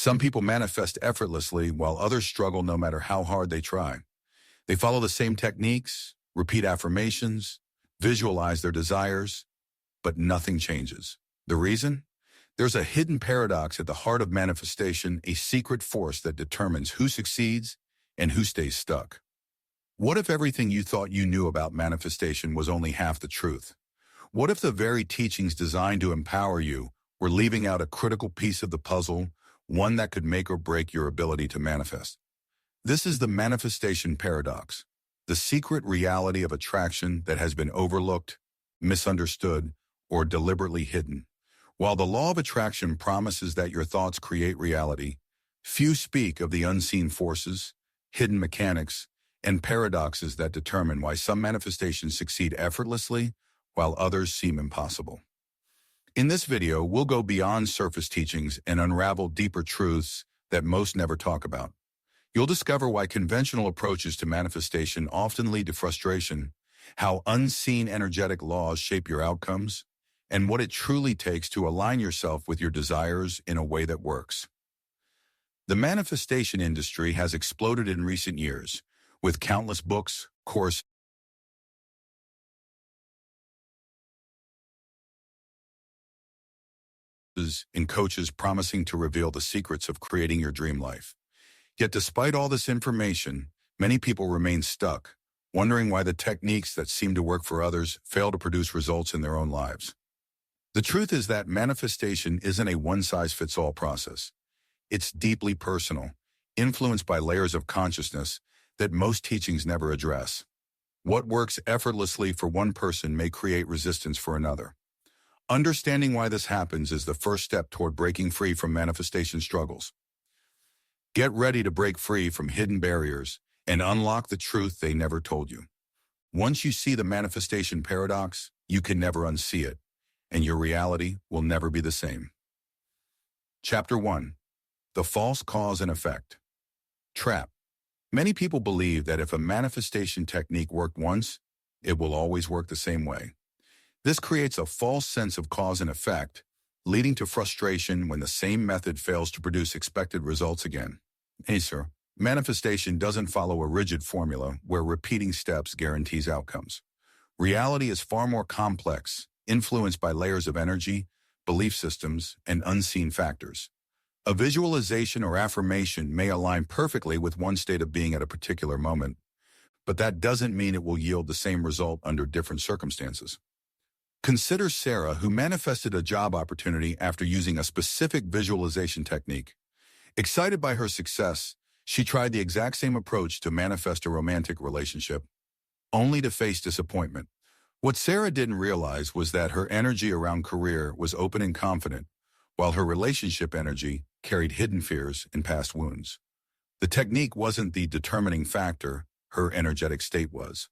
Some people manifest effortlessly while others struggle no matter how hard they try. They follow the same techniques, repeat affirmations, visualize their desires, but nothing changes. The reason? There's a hidden paradox at the heart of manifestation, a secret force that determines who succeeds and who stays stuck. What if everything you thought you knew about manifestation was only half the truth? What if the very teachings designed to empower you were leaving out a critical piece of the puzzle, one that could make or break your ability to manifest? This is the manifestation paradox, the secret reality of attraction that has been overlooked, misunderstood, or deliberately hidden. While the law of attraction promises that your thoughts create reality, few speak of the unseen forces, hidden mechanics, and paradoxes that determine why some manifestations succeed effortlessly while others seem impossible. In this video, we'll go beyond surface teachings and unravel deeper truths that most never talk about. You'll discover why conventional approaches to manifestation often lead to frustration, how unseen energetic laws shape your outcomes, and what it truly takes to align yourself with your desires in a way that works. The manifestation industry has exploded in recent years, with countless books, courses, and coaches promising to reveal the secrets of creating your dream life. Yet despite all this information, many people remain stuck, wondering why the techniques that seem to work for others fail to produce results in their own lives. The truth is that manifestation isn't a one-size-fits-all process. It's deeply personal, influenced by layers of consciousness that most teachings never address. What works effortlessly for one person may create resistance for another. Understanding why this happens is the first step toward breaking free from manifestation struggles. Get ready to break free from hidden barriers and unlock the truth they never told you. Once you see the manifestation paradox, you can never unsee it, and your reality will never be the same. Chapter 1. The False Cause and Effect Trap. Many people believe that if a manifestation technique worked once, it will always work the same way. This creates a false sense of cause and effect, leading to frustration when the same method fails to produce expected results again. Hey, sir, manifestation doesn't follow a rigid formula where repeating steps guarantees outcomes. Reality is far more complex, influenced by layers of energy, belief systems, and unseen factors. A visualization or affirmation may align perfectly with one state of being at a particular moment, but that doesn't mean it will yield the same result under different circumstances. Consider Sarah, who manifested a job opportunity after using a specific visualization technique. Excited by her success, she tried the exact same approach to manifest a romantic relationship, only to face disappointment. What Sarah didn't realize was that her energy around career was open and confident, while her relationship energy carried hidden fears and past wounds. The technique wasn't the determining factor, her energetic state was.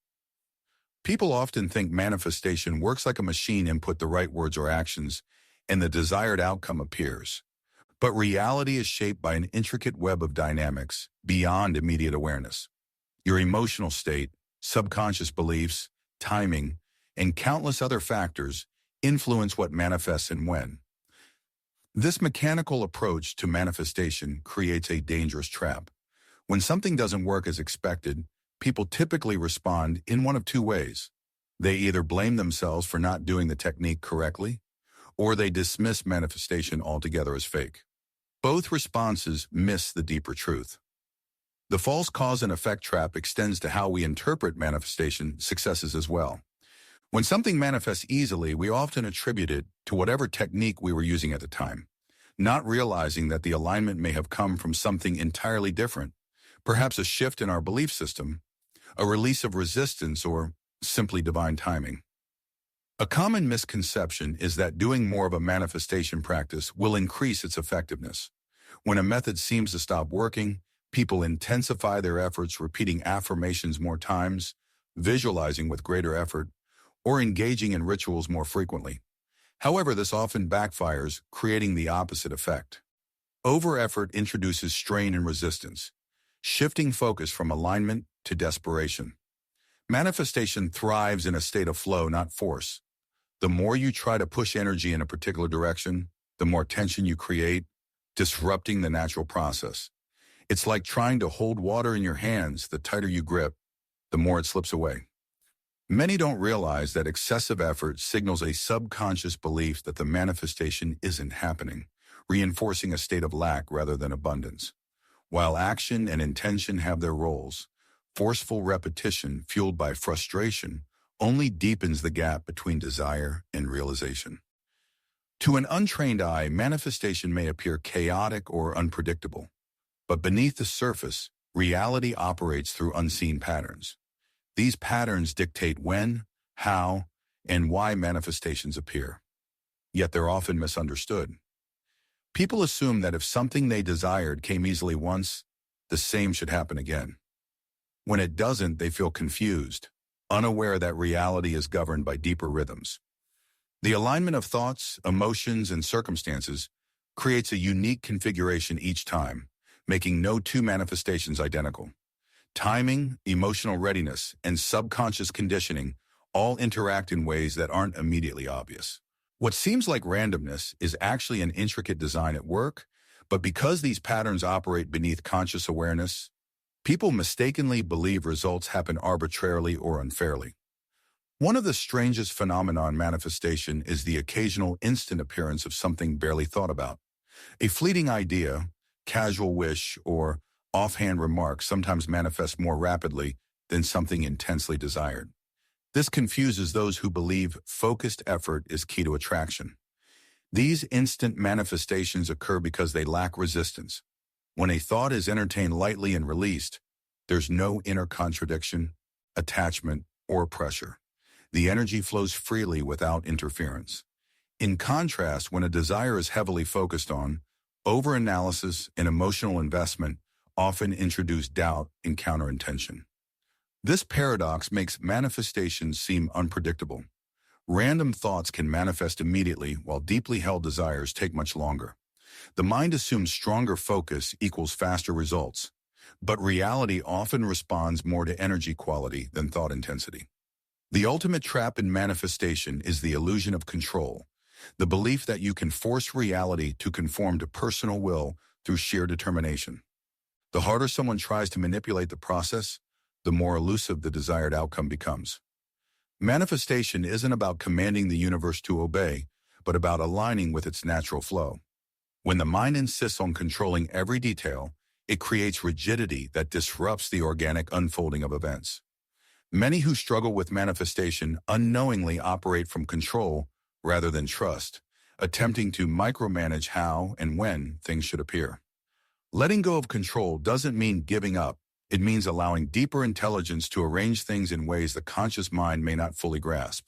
People often think manifestation works like a machine: input the right words or actions, and the desired outcome appears. But reality is shaped by an intricate web of dynamics beyond immediate awareness. Your emotional state, subconscious beliefs, timing, and countless other factors influence what manifests and when. This mechanical approach to manifestation creates a dangerous trap. When something doesn't work as expected, people typically respond in one of two ways. They either blame themselves for not doing the technique correctly, or they dismiss manifestation altogether as fake. Both responses miss the deeper truth. The false cause and effect trap extends to how we interpret manifestation successes as well. When something manifests easily, we often attribute it to whatever technique we were using at the time, not realizing that the alignment may have come from something entirely different, perhaps a shift in our belief system, a release of resistance, or simply divine timing. A common misconception is that doing more of a manifestation practice will increase its effectiveness. When a method seems to stop working, people intensify their efforts, repeating affirmations more times, visualizing with greater effort, or engaging in rituals more frequently. However, this often backfires, creating the opposite effect. Over-effort introduces strain and resistance, shifting focus from alignment to desperation. Manifestation thrives in a state of flow, not force. The more you try to push energy in a particular direction, the more tension you create, disrupting the natural process. It's like trying to hold water in your hands. The tighter you grip, the more it slips away. Many don't realize that excessive effort signals a subconscious belief that the manifestation isn't happening, reinforcing a state of lack rather than abundance. While action and intention have their roles, forceful repetition fueled by frustration only deepens the gap between desire and realization. To an untrained eye, manifestation may appear chaotic or unpredictable, but beneath the surface, reality operates through unseen patterns. These patterns dictate when, how, and why manifestations appear. Yet they're often misunderstood. People assume that if something they desired came easily once, the same should happen again. When it doesn't, they feel confused, unaware that reality is governed by deeper rhythms. The alignment of thoughts, emotions, and circumstances creates a unique configuration each time, making no two manifestations identical. Timing, emotional readiness, and subconscious conditioning all interact in ways that aren't immediately obvious. What seems like randomness is actually an intricate design at work, but because these patterns operate beneath conscious awareness, people mistakenly believe results happen arbitrarily or unfairly. One of the strangest phenomena in manifestation is the occasional instant appearance of something barely thought about. A fleeting idea, casual wish, or offhand remark sometimes manifest more rapidly than something intensely desired. This confuses those who believe focused effort is key to attraction. These instant manifestations occur because they lack resistance. When a thought is entertained lightly and released, there's no inner contradiction, attachment, or pressure. The energy flows freely without interference. In contrast, when a desire is heavily focused on, overanalysis and emotional investment often introduce doubt and counterintention. This paradox makes manifestations seem unpredictable. Random thoughts can manifest immediately, while deeply held desires take much longer. The mind assumes stronger focus equals faster results, but reality often responds more to energy quality than thought intensity. The ultimate trap in manifestation is the illusion of control, the belief that you can force reality to conform to personal will through sheer determination. The harder someone tries to manipulate the process, the more elusive the desired outcome becomes. Manifestation isn't about commanding the universe to obey, but about aligning with its natural flow. When the mind insists on controlling every detail, it creates rigidity that disrupts the organic unfolding of events. Many who struggle with manifestation unknowingly operate from control rather than trust, attempting to micromanage how and when things should appear. Letting go of control doesn't mean giving up. It means allowing deeper intelligence to arrange things in ways the conscious mind may not fully grasp.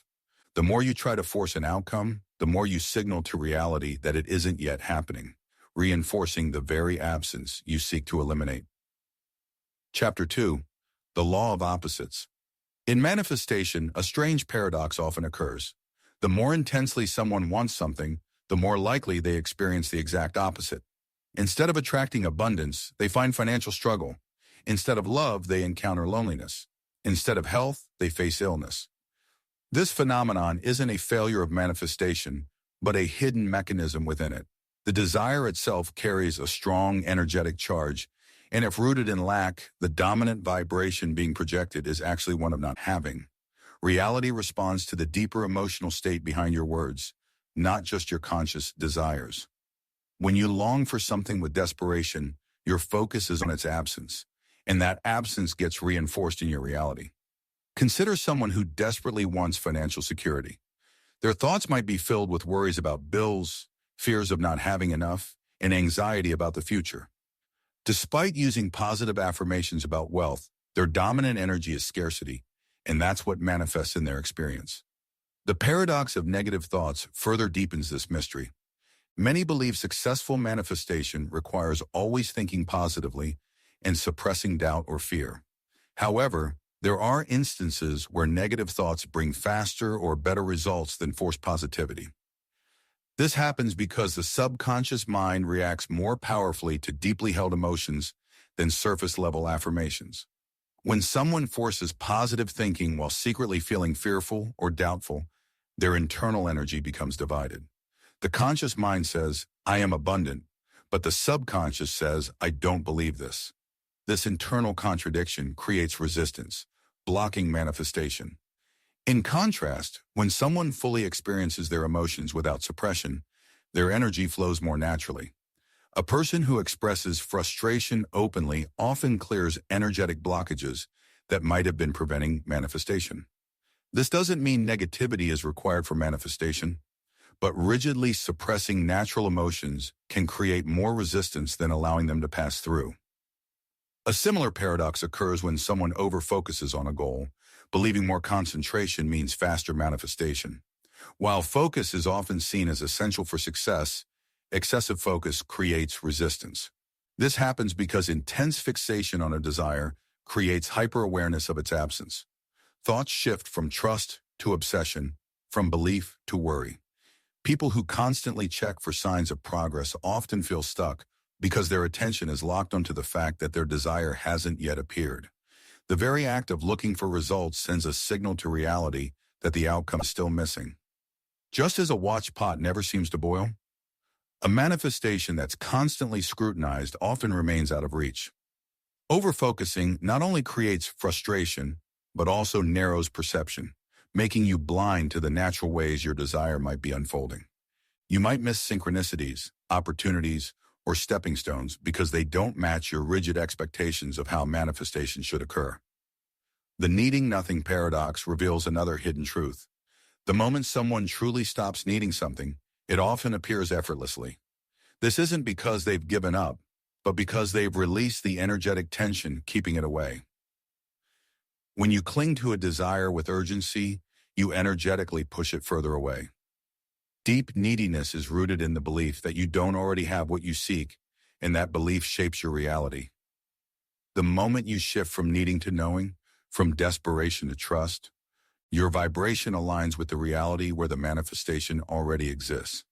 The more you try to force an outcome, the more you signal to reality that it isn't yet happening, reinforcing the very absence you seek to eliminate. Chapter 2. The Law of Opposites. In manifestation, a strange paradox often occurs. The more intensely someone wants something, the more likely they experience the exact opposite. Instead of attracting abundance, they find financial struggle. Instead of love, they encounter loneliness. Instead of health, they face illness. This phenomenon isn't a failure of manifestation, but a hidden mechanism within it. The desire itself carries a strong energetic charge, and if rooted in lack, the dominant vibration being projected is actually one of not having. Reality responds to the deeper emotional state behind your words, not just your conscious desires. When you long for something with desperation, your focus is on its absence, and that absence gets reinforced in your reality. Consider someone who desperately wants financial security. Their thoughts might be filled with worries about bills, fears of not having enough, and anxiety about the future. Despite using positive affirmations about wealth, their dominant energy is scarcity, and that's what manifests in their experience. The paradox of negative thoughts further deepens this mystery. Many believe successful manifestation requires always thinking positively and suppressing doubt or fear. However, there are instances where negative thoughts bring faster or better results than forced positivity. This happens because the subconscious mind reacts more powerfully to deeply held emotions than surface-level affirmations. When someone forces positive thinking while secretly feeling fearful or doubtful, their internal energy becomes divided. The conscious mind says, "I am abundant," but the subconscious says, I don't believe this. This internal contradiction creates resistance, blocking manifestation. In contrast, when someone fully experiences their emotions without suppression, their energy flows more naturally. A person who expresses frustration openly often clears energetic blockages that might have been preventing manifestation. This doesn't mean negativity is required for manifestation, but rigidly suppressing natural emotions can create more resistance than allowing them to pass through. A similar paradox occurs when someone overfocuses on a goal, believing more concentration means faster manifestation. While focus is often seen as essential for success, excessive focus creates resistance. This happens because intense fixation on a desire creates hyper-awareness of its absence. Thoughts shift from trust to obsession, from belief to worry. People who constantly check for signs of progress often feel stuck because their attention is locked onto the fact that their desire hasn't yet appeared. The very act of looking for results sends a signal to reality that the outcome is still missing. Just as a watch pot never seems to boil, a manifestation that's constantly scrutinized often remains out of reach. Overfocusing not only creates frustration, but also narrows perception, making you blind to the natural ways your desire might be unfolding. You might miss synchronicities, opportunities, or stepping stones because they don't match your rigid expectations of how manifestation should occur. The needing nothing paradox reveals another hidden truth. The moment someone truly stops needing something, it often appears effortlessly. This isn't because they've given up, but because they've released the energetic tension keeping it away. When you cling to a desire with urgency, you energetically push it further away. Deep neediness is rooted in the belief that you don't already have what you seek, and that belief shapes your reality. The moment you shift from needing to knowing, from desperation to trust, your vibration aligns with the reality where the manifestation already exists.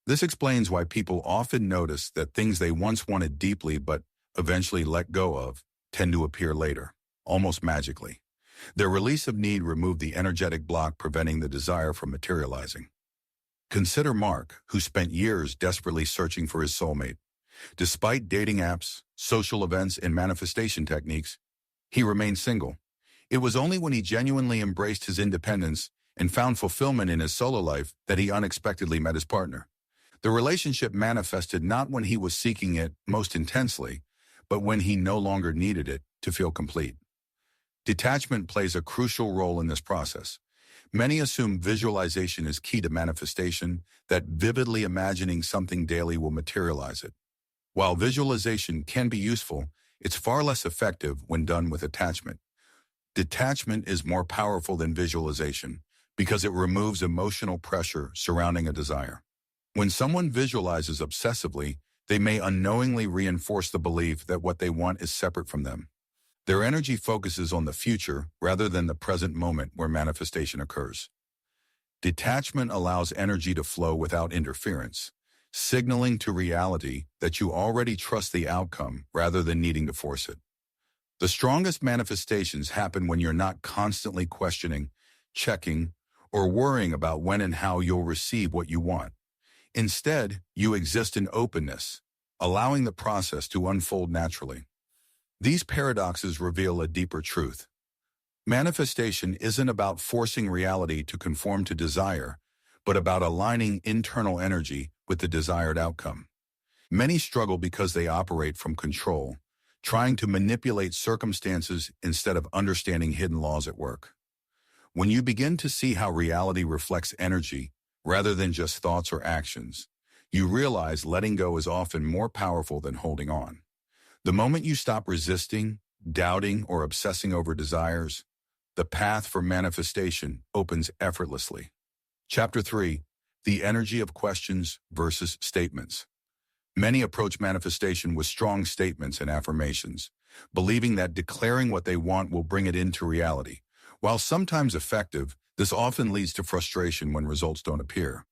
This explains why people often notice that things they once wanted deeply but eventually let go of tend to appear later, almost magically. Their release of need removed the energetic block preventing the desire from materializing. Consider Mark, who spent years desperately searching for his soulmate. Despite dating apps, social events, and manifestation techniques, he remained single. It was only when he genuinely embraced his independence and found fulfillment in his solo life that he unexpectedly met his partner. The relationship manifested not when he was seeking it most intensely, but when he no longer needed it to feel complete. Detachment plays a crucial role in this process. Many assume visualization is key to manifestation, that vividly imagining something daily will materialize it. While visualization can be useful, it's far less effective when done with attachment. Detachment is more powerful than visualization because it removes emotional pressure surrounding a desire. When someone visualizes obsessively, they may unknowingly reinforce the belief that what they want is separate from them. Their energy focuses on the future rather than the present moment where manifestation occurs. Detachment allows energy to flow without interference, signaling to reality that you already trust the outcome rather than needing to force it. The strongest manifestations happen when you're not constantly questioning, checking, or worrying about when and how you'll receive what you want. Instead, you exist in openness, allowing the process to unfold naturally. These paradoxes reveal a deeper truth. Manifestation isn't about forcing reality to conform to desire, but about aligning internal energy with the desired outcome. Many struggle because they operate from control, trying to manipulate circumstances instead of understanding hidden laws at work. When you begin to see how reality reflects energy rather than just thoughts or actions, you realize letting go is often more powerful than holding on. The moment you stop resisting, doubting, or obsessing over desires, the path for manifestation opens effortlessly. Chapter 3. The Energy of Questions versus Statements. Many approach manifestation with strong statements and affirmations, believing that declaring what they want will bring it into reality. While sometimes effective, this often leads to frustration when results don't appear.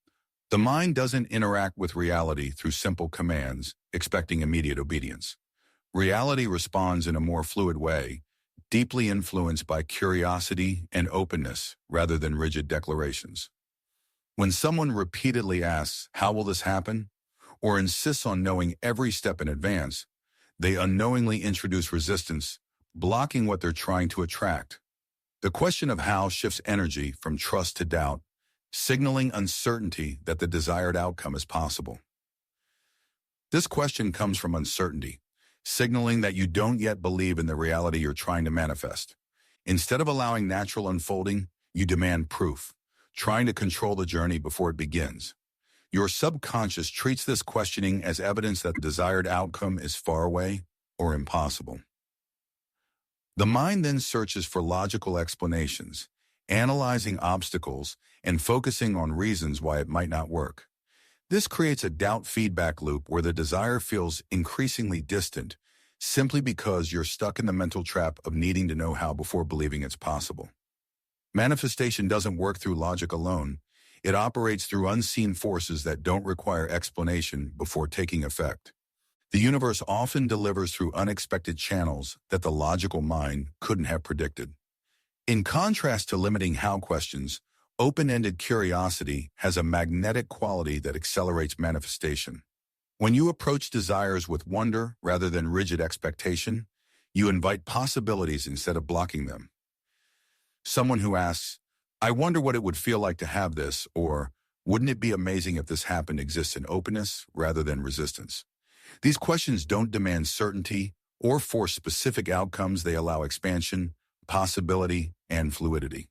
The mind doesn't interact with reality through simple commands, expecting immediate obedience. Reality responds in a more fluid way, deeply influenced by curiosity and openness rather than rigid declarations. When someone repeatedly asks, "How will this happen?" or insists on knowing every step in advance, they unknowingly introduce resistance, blocking what they're trying to attract. The question of how shifts energy from trust to doubt, signaling uncertainty that the desired outcome is possible. This question comes from uncertainty, signaling that you don't yet believe in the reality you're trying to manifest. Instead of allowing natural unfolding, you demand proof, trying to control the journey before it begins. Your subconscious treats this questioning as evidence that the desired outcome is far away or impossible. The mind then searches for logical explanations, analyzing obstacles and focusing on reasons why it might not work. This creates a doubt feedback loop where the desire feels increasingly distant, simply because you're stuck in the mental trap of needing to know how before believing it's possible. Manifestation doesn't work through logic alone. It operates through unseen forces that don't require explanation before taking effect. The universe often delivers through unexpected channels that the logical mind couldn't have predicted. In contrast to limiting how questions, open-ended curiosity has a magnetic quality that accelerates manifestation. When you approach desires with wonder rather than rigid expectation, you invite possibilities instead of blocking them. Someone who asks, "I wonder what it would feel like to have this," or "Wouldn't it be amazing if this happened?" exists in openness rather than resistance. These questions don't demand certainty or force specific outcomes. They allow expansion, possibility, and fluidity.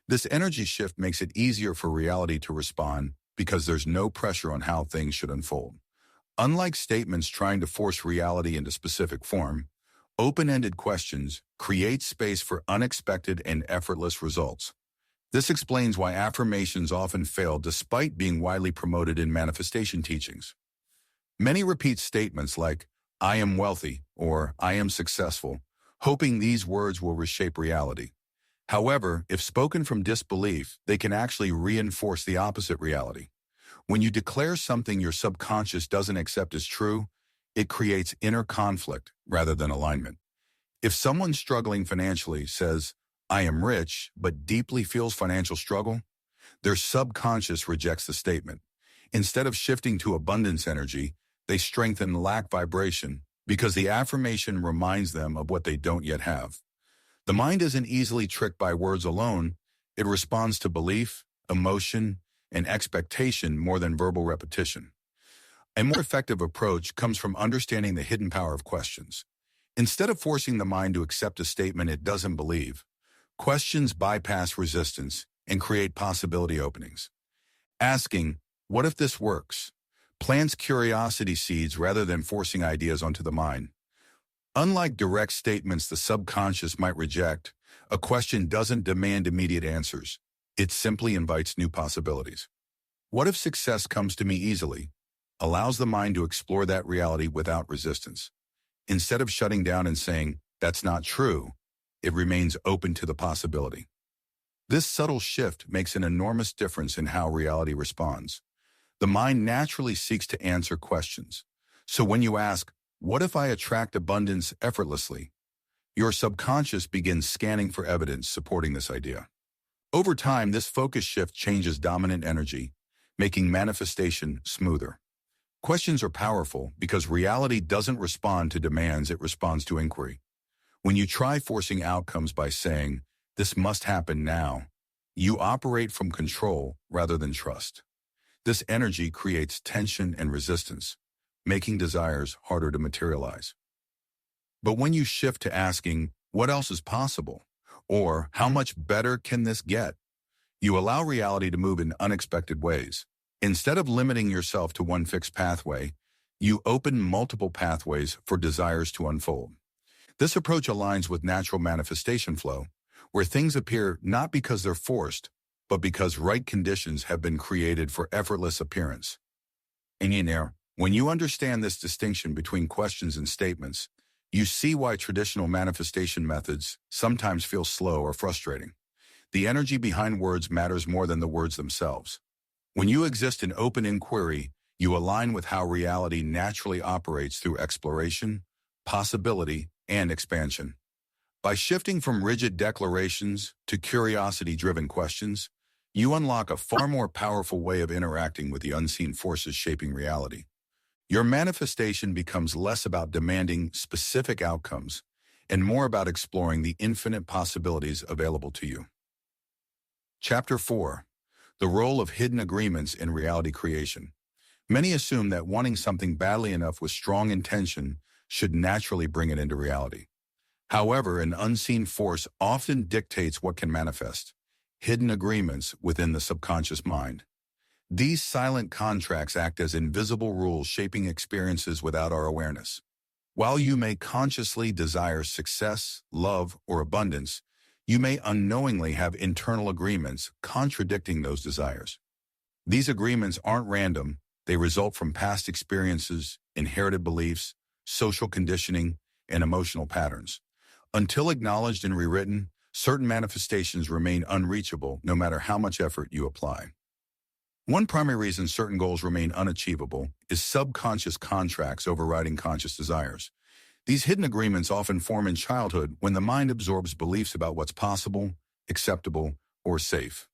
This energy shift makes it easier for reality to respond because there's no pressure on how things should unfold. Unlike statements trying to force reality into specific form, open-ended questions create space for unexpected and effortless results. This explains why affirmations often fail despite being widely promoted in manifestation teachings. Many repeat statements like, "I am wealthy," or "I am successful," hoping these words will reshape reality. However, if spoken from disbelief, they can actually reinforce the opposite reality. When you declare something your subconscious doesn't accept as true, it creates inner conflict rather than alignment. If someone struggling financially says, "I am rich," but deeply feels financial struggle, their subconscious rejects the statement. Instead of shifting to abundance energy, they strengthen lack vibration because the affirmation reminds them of what they don't yet have. The mind isn't easily tricked by words alone. It responds to belief, emotion, and expectation more than verbal repetition. A more effective approach comes from understanding the hidden power of questions. Instead of forcing the mind to accept a statement it doesn't believe, questions bypass resistance and create possibility openings. Asking, "What if this works?" plants curiosity seeds rather than forcing ideas onto the mind. Unlike direct statements the subconscious might reject, a question doesn't demand immediate answers. It simply invites new possibilities. "What if success comes to me easily?" allows the mind to explore that reality without resistance. Instead of shutting down and saying, "That's not true," it remains open to the possibility. This subtle shift makes an enormous difference in how reality responds. The mind naturally seeks to answer questions. So when you ask, "What if I attract abundance effortlessly?" your subconscious begins scanning for evidence supporting this idea. Over time, this focus shift changes dominant energy, making manifestation smoother. Questions are powerful because reality doesn't respond to demands, it responds to inquiry. When you try forcing outcomes by saying, "This must happen now," you operate from control rather than trust. This energy creates tension and resistance, making desires harder to materialize. But when you shift to asking, "What else is possible?" or "How much better can this get?" you allow reality to move in unexpected ways. Instead of limiting yourself to one fixed pathway, you open multiple pathways for desires to unfold. This approach aligns with natural manifestation flow, where things appear not because they're forced, but because right conditions have been created for effortless appearance. And when you understand this distinction between questions and statements, you see why traditional manifestation methods sometimes feel slow or frustrating. The energy behind words matters more than the words themselves. When you exist in open inquiry, you align with how reality naturally operates through exploration, possibility, and expansion. By shifting from rigid declarations to curiosity-driven questions, you unlock a far more powerful way of interacting with the unseen forces shaping reality. Your manifestation becomes less about demanding specific outcomes and more about exploring the infinite possibilities available to you. Chapter 4. The Role of Hidden Agreements in Reality Creation. Many assume that wanting something badly enough with strong intention should naturally bring it into reality. However, an unseen force often dictates what can manifest: hidden agreements within the subconscious mind. These silent contracts act as invisible rules shaping experiences without our awareness. While you may consciously desire success, love, or abundance, you may unknowingly have internal agreements contradicting those desires. These agreements aren't random. They result from past experiences, inherited beliefs, social conditioning, and emotional patterns. Until acknowledged and rewritten, certain manifestations remain unreachable no matter how much effort you apply. One primary reason certain goals remain unachievable is subconscious contracts overriding conscious desires. These hidden agreements often form in childhood when the mind absorbs beliefs about what's possible, acceptable, or safe.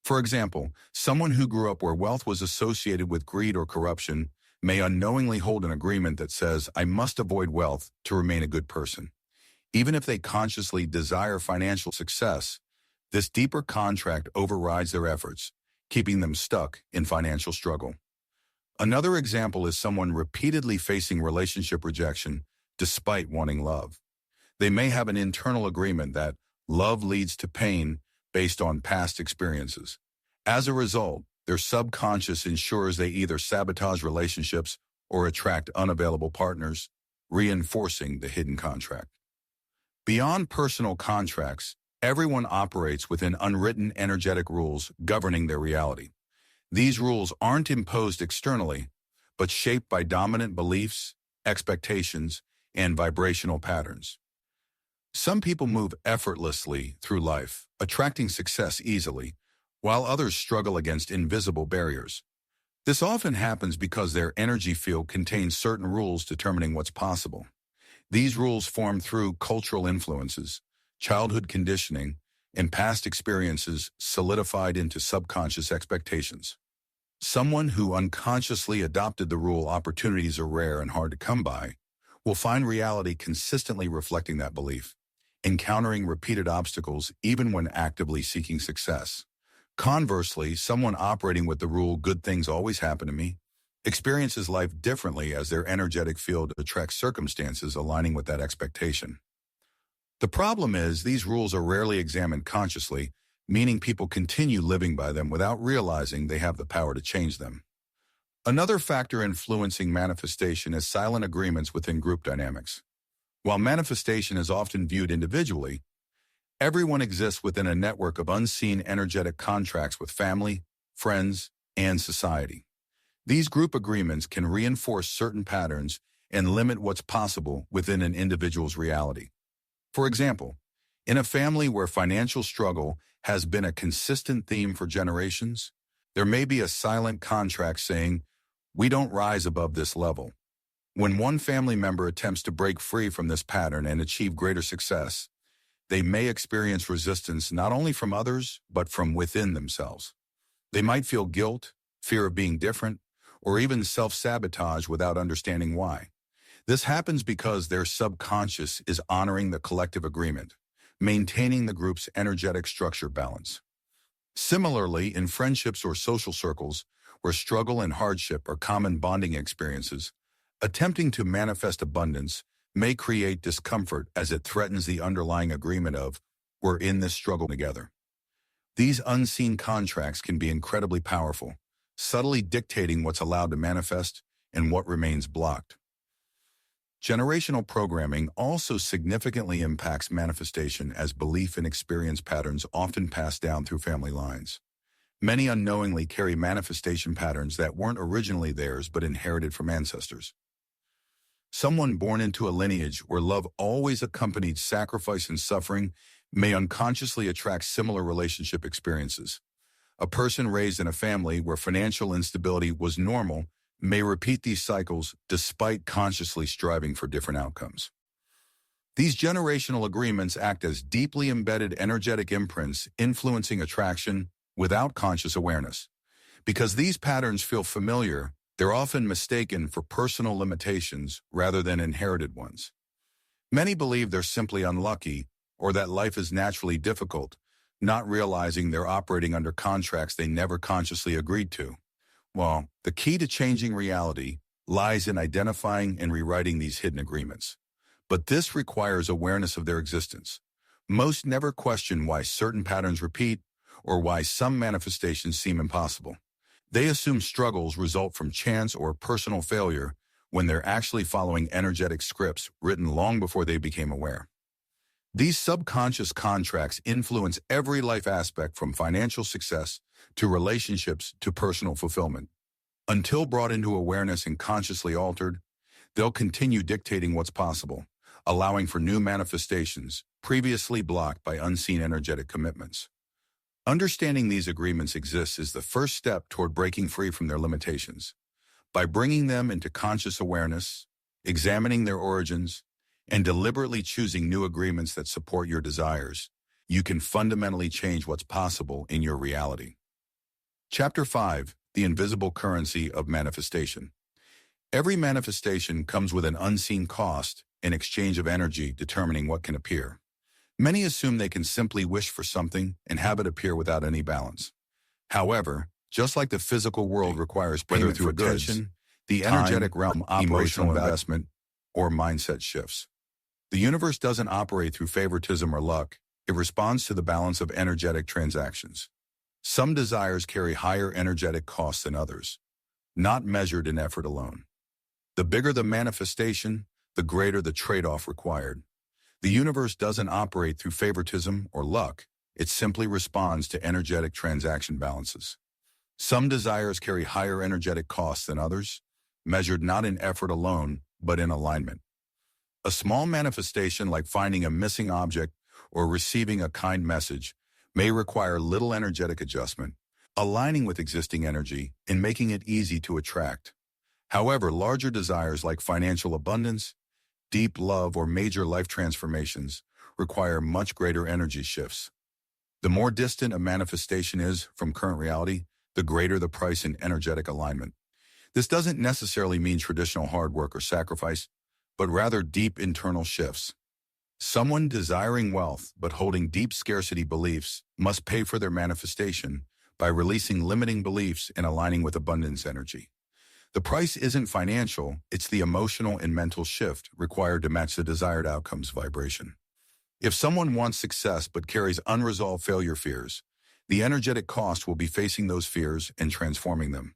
For example, someone who grew up where wealth was associated with greed or corruption may unknowingly hold an agreement that says, "I must avoid wealth to remain a good person." Even if they consciously desire financial success, this deeper contract overrides their efforts, keeping them stuck in financial struggle. Another example is someone repeatedly facing relationship rejection despite wanting love. They may have an internal agreement that love leads to pain based on past experiences. As a result, their subconscious ensures they either sabotage relationships or attract unavailable partners, reinforcing the hidden contract. Beyond personal contracts, everyone operates within unwritten energetic rules governing their reality. These rules aren't imposed externally, but shaped by dominant beliefs, expectations, and vibrational patterns. Some people move effortlessly through life, attracting success easily, while others struggle against invisible barriers. This often happens because their energy field contains certain rules determining what's possible. These rules form through cultural influences, childhood conditioning, and past experiences solidified into subconscious expectations. Someone who unconsciously adopted the rule "opportunities are rare and hard to come by" will find reality consistently reflecting that belief, encountering repeated obstacles even when actively seeking success. Conversely, someone operating with the rule "good things always happen to me" experiences life differently as their energetic field attracts circumstances aligning with that expectation. The problem is these rules are rarely examined consciously, meaning people continue living by them without realizing they have the power to change them. Another factor influencing manifestation is silent agreements within group dynamics. While manifestation is often viewed individually, everyone exists within a network of unseen energetic contracts with family, friends, and society. These group agreements can reinforce certain patterns and limit what's possible within an individual's reality. For example, in a family where financial struggle has been a consistent theme for generations, there may be a silent contract saying, "We don't rise above this level." When one family member attempts to break free from this pattern and achieve greater success, they may experience resistance not only from others, but from within themselves. They might feel guilt, fear of being different, or even self-sabotage without understanding why. This happens because their subconscious is honoring the collective agreement, maintaining the group's energetic structure balance. Similarly, in friendships or social circles, where struggle and hardship are common bonding experiences, attempting to manifest abundance may create discomfort as it threatens the underlying agreement of, "We're in this struggle together." These unseen contracts can be incredibly powerful, subtly dictating what's allowed to manifest and what remains blocked. Generational programming also significantly impacts manifestation as belief and experience patterns often pass down through family lines. Many unknowingly carry manifestation patterns that weren't originally theirs but inherited from ancestors. Someone born into a lineage where love always accompanied sacrifice and suffering may unconsciously attract similar relationship experiences. A person raised in a family where financial instability was normal may repeat these cycles despite consciously striving for different outcomes. These generational agreements act as deeply embedded energetic imprints influencing attraction without conscious awareness. Because these patterns feel familiar, They're often mistaken for personal limitations rather than inherited ones. Many believe they're simply unlucky or that life is naturally difficult, not realizing they're operating under contracts they never consciously agreed to. Well, the key to changing reality lies in identifying and rewriting these hidden agreements. But this requires awareness of their existence. Most never question why certain patterns repeat or why some manifestations seem impossible. They assume struggles result from chance or personal failure when they're actually following energetic scripts written long before they became aware. These subconscious contracts influence every life aspect from financial success to relationships to personal fulfillment. Until brought into awareness and consciously altered, they'll continue dictating what's possible, allowing for new manifestations previously blocked by unseen energetic commitments. Understanding these agreements exists is the first step toward breaking free from their limitations. By bringing them into conscious awareness, examining their origins, and deliberately choosing new agreements that support your desires, you can fundamentally change what's possible in your reality. Chapter 5: The Invisible Currency of Manifestation. Every manifestation comes with an unseen cost in exchange of energy determining what can appear. Many assume they can simply wish for something and have it appear without any balance. However, just like the physical world requires payment for attention, the energetic realm emotional investment, or mindset shifts. The universe doesn't operate through favoritism or luck. It responds to the balance of energetic transactions. Some desires carry higher energetic costs than others, not measured in effort alone. The bigger the manifestation, the greater the trade-off required. The universe doesn't operate through favoritism or luck. It simply responds to energetic transaction balances. Some desires carry higher energetic costs than others, measured not in effort alone, but in alignment. A small manifestation like finding a missing object or receiving a kind message may require little energetic adjustment, aligning with existing energy and making it easy to attract. However, larger desires like financial abundance, deep love, or major life transformations require much greater energy shifts. The more distant a manifestation is from current reality, the greater the price in energetic alignment. This doesn't necessarily mean traditional hard work or sacrifice, but rather deep internal shifts. Someone desiring wealth but holding deep scarcity beliefs must pay for their manifestation by releasing limiting beliefs and aligning with abundance energy. The price isn't financial, it's the emotional and mental shift required to match the desired outcome's vibration. If someone wants success but carries unresolved failure fears, the energetic cost will be facing those fears and transforming them.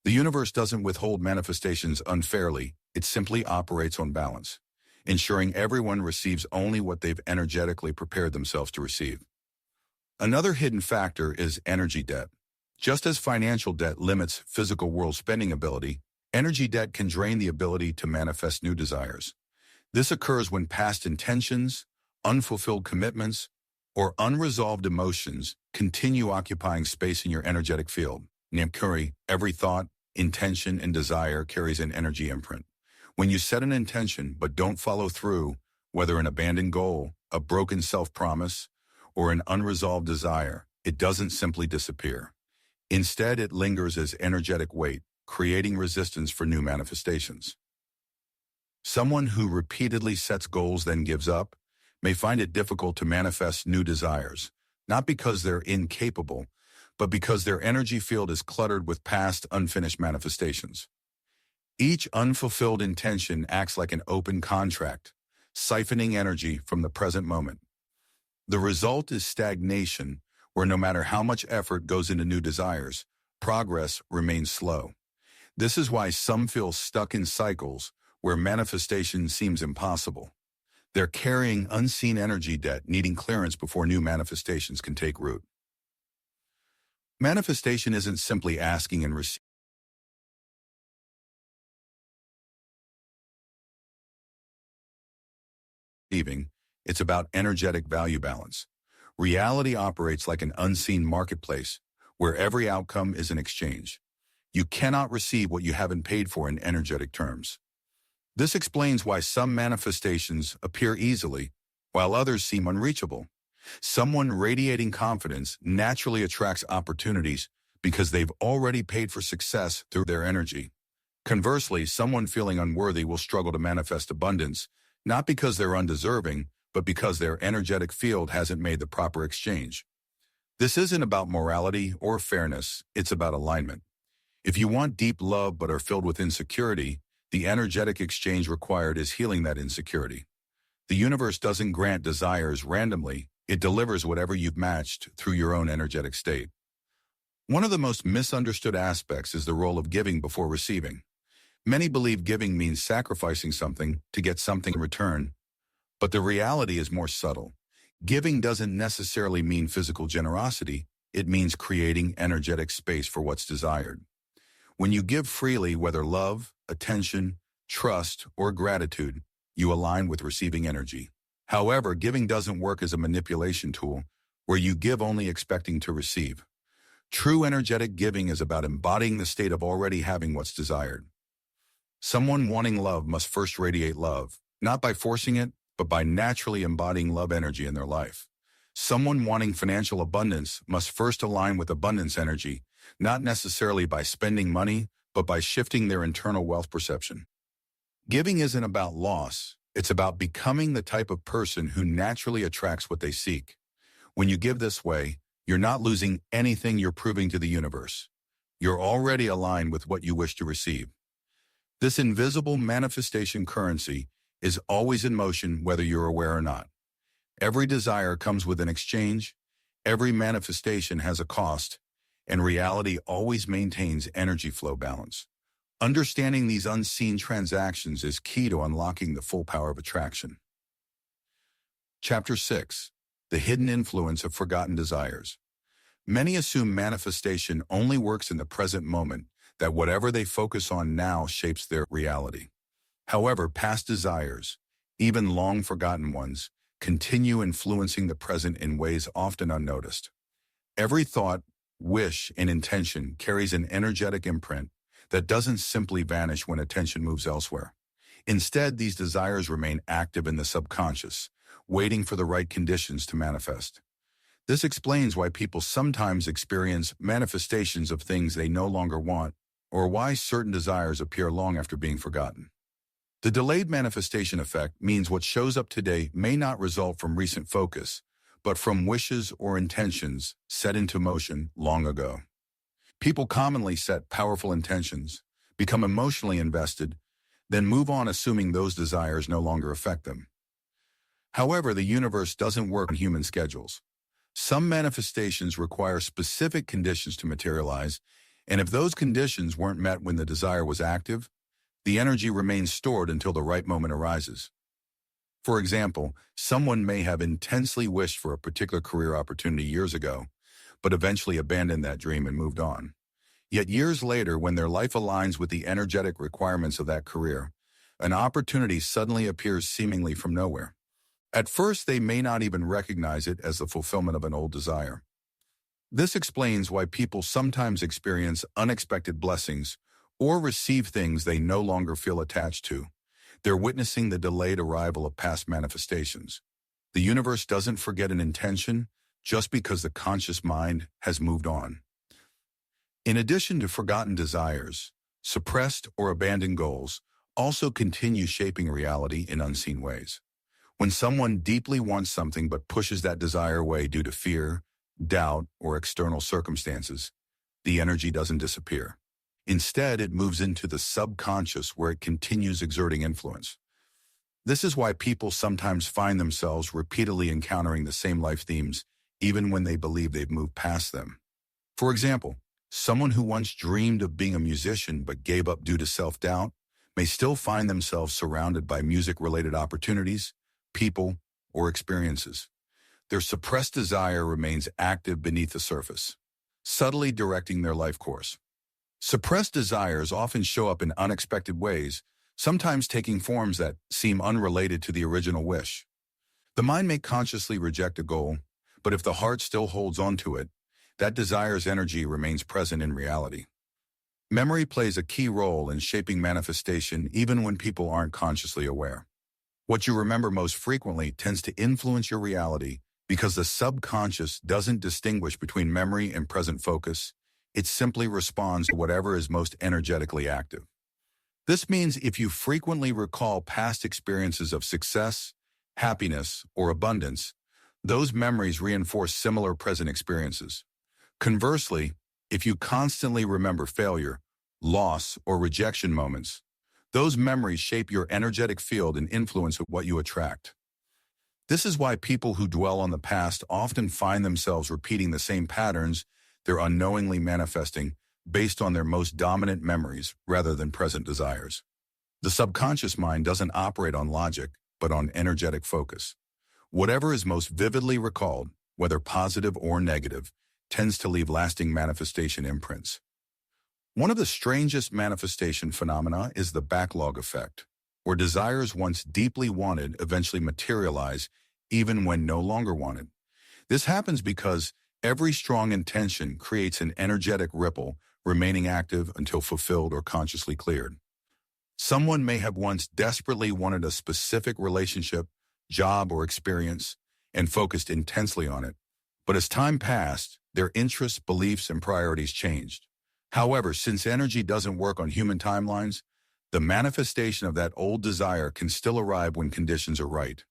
The universe doesn't withhold manifestations unfairly, it simply operates on balance, ensuring everyone receives only what they've energetically prepared themselves to receive. Another hidden factor is energy debt. Just as financial debt limits physical world spending ability, energy debt can drain the ability to manifest new desires. This occurs when past intentions, unfulfilled commitments, or unresolved emotions continue occupying space in your energetic field. Namkuri, every thought, intention, and desire carries an energy imprint. When you set an intention but don't follow through, whether an abandoned goal, a broken self-promise, or an unresolved desire, it doesn't simply disappear. Instead, it lingers as energetic weight, creating resistance for new manifestations. Someone who repeatedly sets goals then gives up may find it difficult to manifest new desires, not because they're incapable, but because their energy field is cluttered with past unfinished manifestations. Each unfulfilled intention acts like an open contract, siphoning energy from the present moment. The result is stagnation, where no matter how much effort goes into new desires, progress remains slow. This is why some feel stuck in cycles where manifestation seems impossible. They're carrying unseen energy debt, needing clearance before new manifestations can take root. Manifestation isn't simply asking and receiving, it's about energetic value balance. Reality operates like an unseen marketplace, where every outcome is an exchange. You cannot receive what you haven't paid for in energetic terms. This explains why some manifestations appear easily, while others seem unreachable. Someone radiating confidence naturally attracts opportunities because they've already paid for success through their energy. Conversely, someone feeling unworthy will struggle to manifest abundance, not because they're undeserving, but because their energetic field hasn't made the proper exchange. This isn't about morality or fairness, it's about alignment. If you want deep love but are filled with insecurity, the energetic exchange required is healing that insecurity. The universe doesn't grant desires randomly, it delivers whatever you've matched through your own energetic state. One of the most misunderstood aspects is the role of giving before receiving. Many believe giving means sacrificing something to get something in return, but the reality is more subtle. Giving doesn't necessarily mean physical generosity, it means creating energetic space for what's desired. When you give freely, whether love, attention, trust, or gratitude, you align with receiving energy. However, giving doesn't work as a manipulation tool, where you give only expecting to receive. True energetic giving is about embodying the state of already having what's desired. Someone wanting love must first radiate love, not by forcing it, but by naturally embodying love energy in their life. Someone wanting financial abundance must first align with abundance energy, not necessarily by spending money, but by shifting their internal wealth perception. Giving isn't about loss, it's about becoming the type of person who naturally attracts what they seek. When you give this way, you're not losing anything, you're proving to the universe. You're already aligned with what you wish to receive. This invisible manifestation currency is always in motion whether you're aware or not. Every desire comes with an exchange, every manifestation has a cost, and reality always maintains energy flow balance. Understanding these unseen transactions is key to unlocking the full power of attraction. Chapter 6. The Hidden Influence of Forgotten Desires. Many assume manifestation only works in the present moment, that whatever they focus on now shapes their reality. However, past desires, even long-forgotten ones, continue influencing the present in ways often unnoticed. Every thought, wish, and intention carries an energetic imprint that doesn't simply vanish when attention moves elsewhere. Instead, these desires remain active in the subconscious, waiting for the right conditions to manifest. This explains why people sometimes experience manifestations of things they no longer want, or why certain desires appear long after being forgotten. The delayed manifestation effect means what shows up today may not result from recent focus, but from wishes or intentions set into motion long ago. People commonly set powerful intentions, become emotionally invested, then move on assuming those desires no longer affect them. However, the universe doesn't work on human schedules. Some manifestations require specific conditions to materialize, and if those conditions weren't met when the desire was active, the energy remains stored until the right moment arises. For example, someone may have intensely wished for a particular career opportunity years ago, but eventually abandoned that dream and moved on. Yet years later, when their life aligns with the energetic requirements of that career, an opportunity suddenly appears seemingly from nowhere. At first, they may not even recognize it as the fulfillment of an old desire. This explains why people sometimes experience unexpected blessings or receive things they no longer feel attached to. They're witnessing the delayed arrival of past manifestations. The universe doesn't forget an intention just because the conscious mind has moved on. In addition to forgotten desires, suppressed or abandoned goals also continue shaping reality in unseen ways. When someone deeply wants something but pushes that desire away due to fear, doubt, or external circumstances, the energy doesn't disappear. Instead, it moves into the subconscious where it continues exerting influence. This is why people sometimes find themselves repeatedly encountering the same life themes, even when they believe they've moved past them. For example, someone who once dreamed of being a musician but gave up due to self-doubt may still find themselves surrounded by music-related opportunities, people, or experiences. Their suppressed desire remains active beneath the surface, subtly directing their life course. Suppressed desires often show up in unexpected ways, sometimes taking forms that seem unrelated to the original wish. The mind may consciously reject a goal, but if the heart still holds on to it, that desire's energy remains present in reality. Memory plays a key role in shaping manifestation even when people aren't consciously aware. What you remember most frequently tends to influence your reality because the subconscious doesn't distinguish between memory and present focus. It simply responds to whatever is most energetically active. This means if you frequently recall past experiences of success, happiness, or abundance, those memories reinforce similar present experiences. Conversely, if you constantly remember failure, loss, or rejection moments, those memories shape your energetic field and influence what you attract. This is why people who dwell on the past often find themselves repeating the same patterns they're unknowingly manifesting based on their most dominant memories rather than present desires. The subconscious mind doesn't operate on logic, but on energetic focus. Whatever is most vividly recalled, whether positive or negative, tends to leave lasting manifestation imprints. One of the strangest manifestation phenomena is the backlog effect, where desires once deeply wanted eventually materialize even when no longer wanted. This happens because every strong intention creates an energetic ripple remaining active until fulfilled or consciously cleared. Someone may have once desperately wanted a specific relationship, job, or experience and focused intensely on it, but as time passed, their interests, beliefs, and priorities changed. However, since energy doesn't work on human timelines, the manifestation of that old desire can still arrive when conditions are right.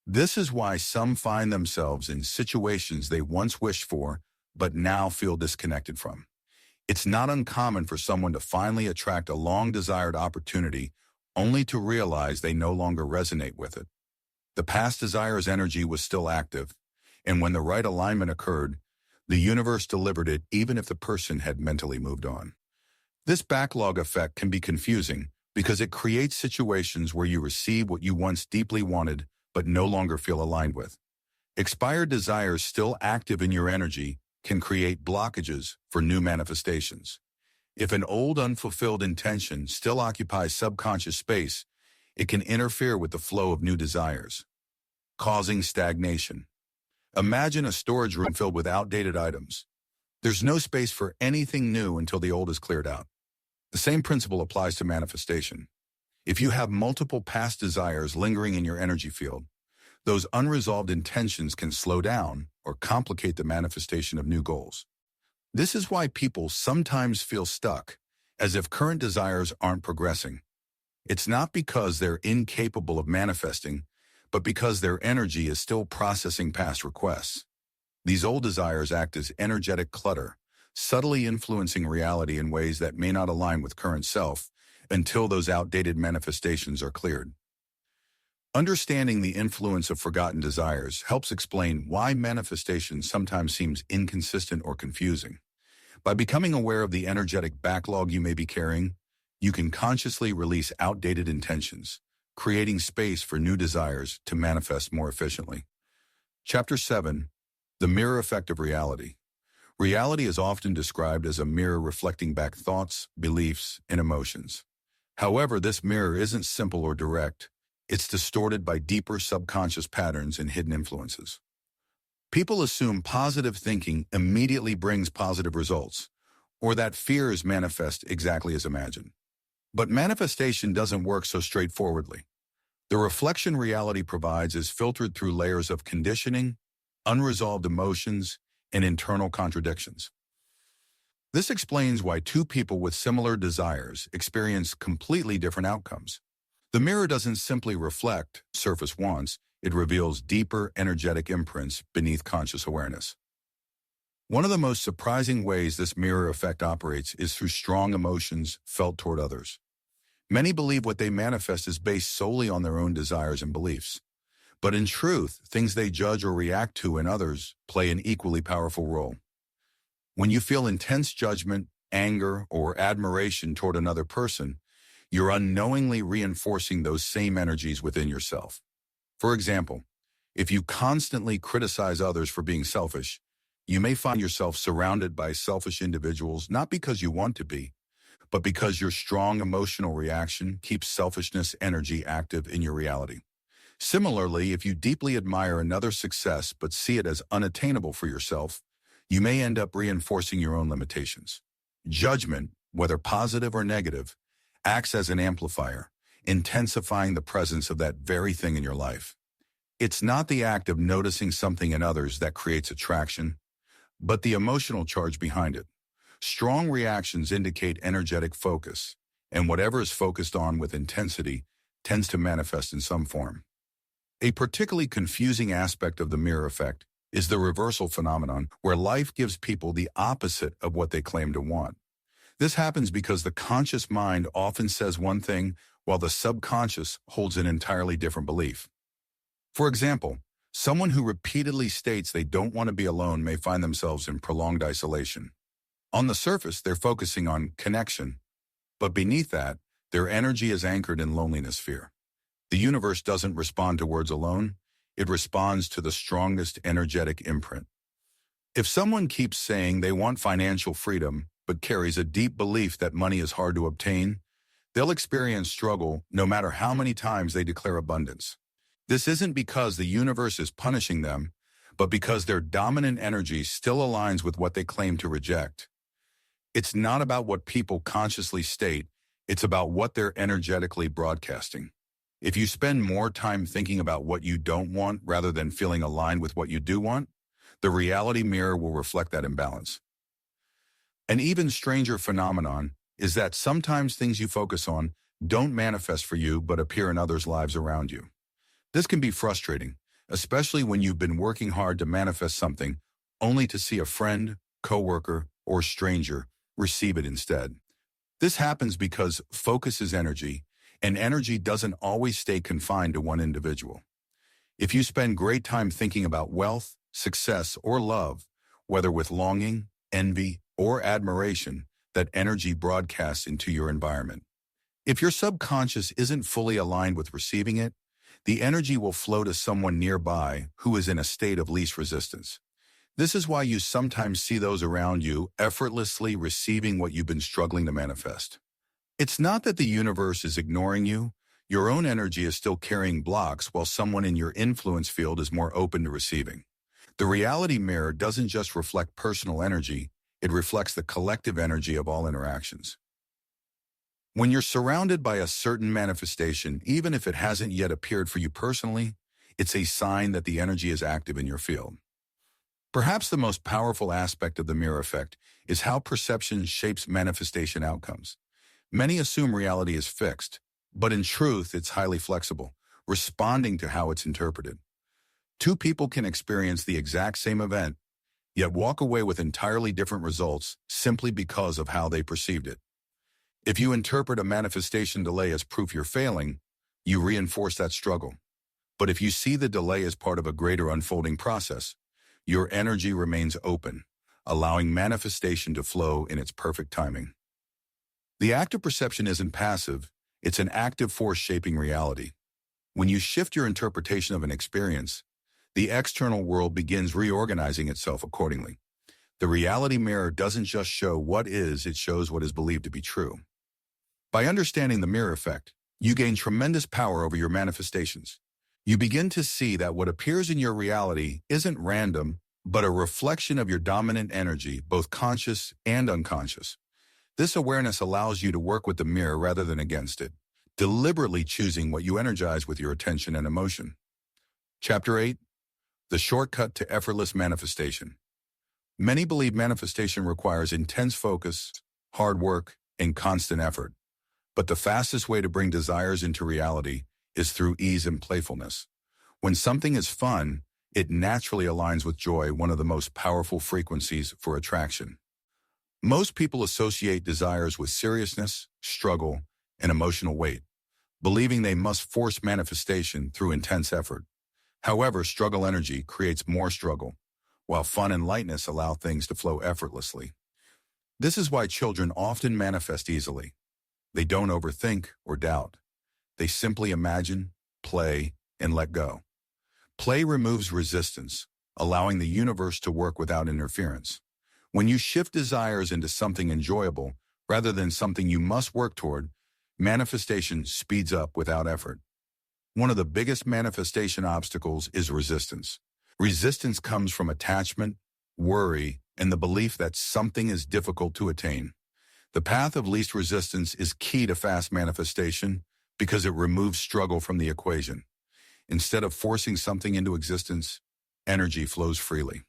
This is why some find themselves in situations they once wished for, but now feel disconnected from. It's not uncommon for someone to finally attract a long-desired opportunity only to realize they no longer resonate with it. The past desire's energy was still active, and when the right alignment occurred, the universe delivered it even if the person had mentally moved on. This backlog effect can be confusing because it creates situations where you receive what you once deeply wanted but no longer feel aligned with. Expired desires still active in your energy can create blockages for new manifestations. If an old unfulfilled intention still occupies subconscious space, it can interfere with the flow of new desires, causing stagnation. Imagine a storage room filled with outdated items. There's no space for anything new until the old is cleared out. The same principle applies to manifestation. If you have multiple past desires lingering in your energy field, those unresolved intentions can slow down or complicate the manifestation of new goals. This is why people sometimes feel stuck, as if current desires aren't progressing. It's not because they're incapable of manifesting, but because their energy is still processing past requests. These old desires act as energetic clutter, subtly influencing reality in ways that may not align with current self until those outdated manifestations are cleared. Understanding the influence of forgotten desires helps explain why manifestation sometimes seems inconsistent or confusing. By becoming aware of the energetic backlog you may be carrying, you can consciously release outdated intentions, creating space for new desires to manifest more efficiently. Chapter 7. The Mirror Effect of Reality. Reality is often described as a mirror reflecting back thoughts, beliefs, and emotions. However, this mirror isn't simple or direct. It's distorted by deeper subconscious patterns and hidden influences. People assume positive thinking immediately brings positive results, or that fears manifest exactly as imagined. But manifestation doesn't work so straightforwardly. The reflection reality provides is filtered through layers of conditioning, unresolved emotions, and internal contradictions. This explains why two people with similar desires experience completely different outcomes. The mirror doesn't simply reflect surface wants, it reveals deeper energetic imprints beneath conscious awareness. One of the most surprising ways this mirror effect operates is through strong emotions felt toward others. Many believe what they manifest is based solely on their own desires and beliefs. But in truth, things they judge or react to in others play an equally powerful role. When you feel intense judgment, anger, or admiration toward another person, you're unknowingly reinforcing those same energies within yourself. For example, if you constantly criticize others for being selfish, you may find yourself surrounded by selfish individuals not because you want to be, but because your strong emotional reaction keeps selfishness energy active in your reality. Similarly, if you deeply admire another's success but see it as unattainable for yourself, you may end up reinforcing your own limitations. Judgment, whether positive or negative, acts as an amplifier, intensifying the presence of that very thing in your life. It's not the act of noticing something in others that creates attraction, but the emotional charge behind it. Strong reactions indicate energetic focus, and whatever is focused on with intensity tends to manifest in some form. A particularly confusing aspect of the mirror effect is the reversal phenomenon, where life gives people the opposite of what they claim to want. This happens because the conscious mind often says one thing while the subconscious holds an entirely different belief. For example, someone who repeatedly states they don't want to be alone may find themselves in prolonged isolation. On the surface, they're focusing on connection, but beneath that, their energy is anchored in loneliness fear. The universe doesn't respond to words alone, it responds to the strongest energetic imprint. If someone keeps saying they want financial freedom, but carries a deep belief that money is hard to obtain, they'll experience struggle no matter how many times they declare abundance. This isn't because the universe is punishing them, but because their dominant energy still aligns with what they claim to reject. It's not about what people consciously state, it's about what they're energetically broadcasting. If you spend more time thinking about what you don't want rather than feeling aligned with what you do want, the reality mirror will reflect that imbalance. An even stranger phenomenon is that sometimes things you focus on don't manifest for you but appear in others' lives around you. This can be frustrating, especially when you've been working hard to manifest something only to see a friend, coworker, or stranger receive it instead. This happens because focus is energy, and energy doesn't always stay confined to one individual. If you spend great time thinking about wealth, success, or love, whether with longing, envy, or admiration, that energy broadcasts into your environment. If your subconscious isn't fully aligned with receiving it, the energy will flow to someone nearby who is in a state of least resistance. This is why you sometimes see those around you effortlessly receiving what you've been struggling to manifest. It's not that the universe is ignoring you. Your own energy is still carrying blocks while someone in your influence field is more open to receiving. The reality mirror doesn't just reflect personal energy, it reflects the collective energy of all interactions. When you're surrounded by a certain manifestation, even if it hasn't yet appeared for you personally, it's a sign that the energy is active in your field. Perhaps the most powerful aspect of the mirror effect is how perception shapes manifestation outcomes. Many assume reality is fixed, but in truth, it's highly flexible, responding to how it's interpreted. Two people can experience the exact same event, yet walk away with entirely different results simply because of how they perceived it. If you interpret a manifestation delay as proof you're failing, you reinforce that struggle. But if you see the delay as part of a greater unfolding process, your energy remains open, allowing manifestation to flow in its perfect timing. The act of perception isn't passive, it's an active force shaping reality. When you shift your interpretation of an experience, the external world begins reorganizing itself accordingly. The reality mirror doesn't just show what is, it shows what is believed to be true. By understanding the mirror effect, you gain tremendous power over your manifestations. You begin to see that what appears in your reality isn't random, but a reflection of your dominant energy, both conscious and unconscious. This awareness allows you to work with the mirror rather than against it, deliberately choosing what you energize with your attention and emotion. Chapter 8. The Shortcut to Effortless Manifestation. Many believe manifestation requires intense focus, hard work, and constant effort. But the fastest way to bring desires into reality is through ease and playfulness. When something is fun, it naturally aligns with joy, one of the most powerful frequencies for attraction. Most people associate desires with seriousness, struggle, and emotional weight, believing they must force manifestation through intense effort. However, struggle energy creates more struggle, while fun and lightness allow things to flow effortlessly. This is why children often manifest easily. They don't overthink or doubt. They simply imagine, play, and let go. Play removes resistance, allowing the universe to work without interference. When you shift desires into something enjoyable, rather than something you must work toward, manifestation speeds up without effort. One of the biggest manifestation obstacles is resistance. Resistance comes from attachment, worry, and the belief that something is difficult to attain. The path of least resistance is key to fast manifestation because it removes struggle from the equation. Instead of forcing something into existence, energy flows freely.